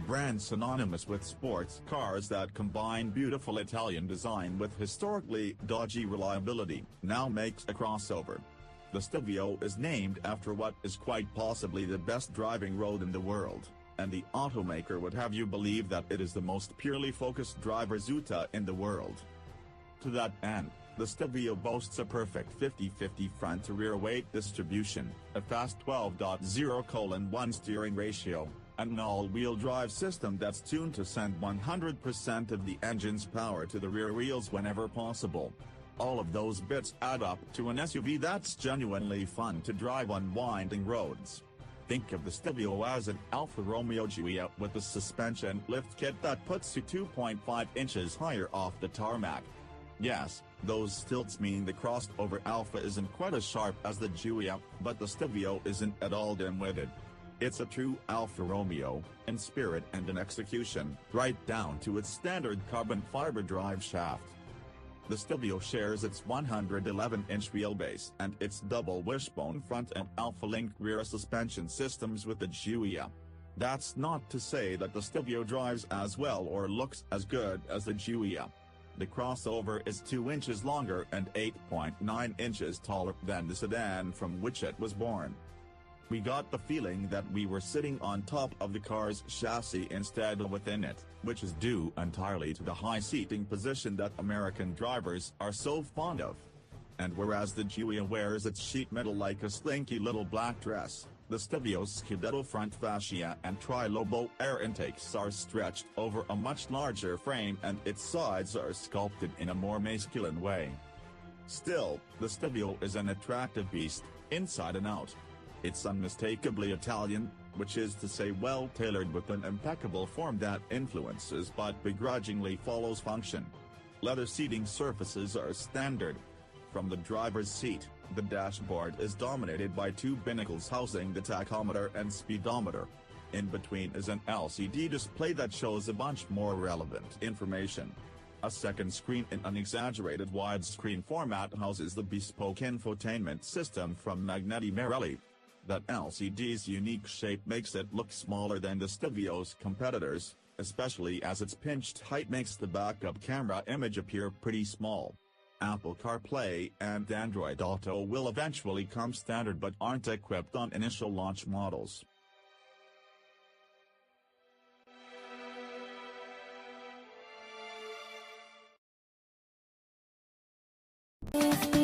brand synonymous with sports cars that combine beautiful Italian design with historically dodgy reliability, now makes a crossover. The Stelvio is named after what is quite possibly the best driving road in the world, and the automaker would have you believe that it is the most purely focused driver's Zuta in the world. To that end, the Stelvio boasts a perfect 50-50 front-to-rear weight distribution, a fast 12.0:1 steering ratio, and an all-wheel drive system that's tuned to send 100% of the engine's power to the rear wheels whenever possible. All of those bits add up to an SUV that's genuinely fun to drive on winding roads. Think of the Stelvio as an Alfa Romeo Giulia with a suspension lift kit that puts you 2.5 inches higher off the tarmac. Yes, those stilts mean the crossover Alfa isn't quite as sharp as the Giulia, but the Stelvio isn't at all dim-witted. It's a true Alfa Romeo, in spirit and in execution, right down to its standard carbon fiber drive shaft. The Stelvio shares its 111-inch wheelbase and its double wishbone front and Alfa-Link rear suspension systems with the Giulia. That's not to say that the Stelvio drives as well or looks as good as the Giulia. The crossover is 2 inches longer and 8.9 inches taller than the sedan from which it was born. We got the feeling that we were sitting on top of the car's chassis instead of within it, which is due entirely to the high seating position that American drivers are so fond of. And whereas the Giulia wears its sheet metal like a slinky little black dress, the Stelvio's Scudetto front fascia and tri-lobo air intakes are stretched over a much larger frame and its sides are sculpted in a more masculine way. Still, the Stelvio is an attractive beast, inside and out. It's unmistakably Italian, which is to say well-tailored with an impeccable form that influences but begrudgingly follows function. Leather seating surfaces are standard. From the driver's seat, the dashboard is dominated by two binnacles housing the tachometer and speedometer. In between is an LCD display that shows a bunch more relevant information. A second screen in an exaggerated widescreen format houses the bespoke infotainment system from Magneti Marelli. That LCD's unique shape makes it look smaller than the Stelvio's competitors, especially as its pinched height makes the backup camera image appear pretty small. Apple CarPlay and Android Auto will eventually come standard but aren't equipped on initial launch models. If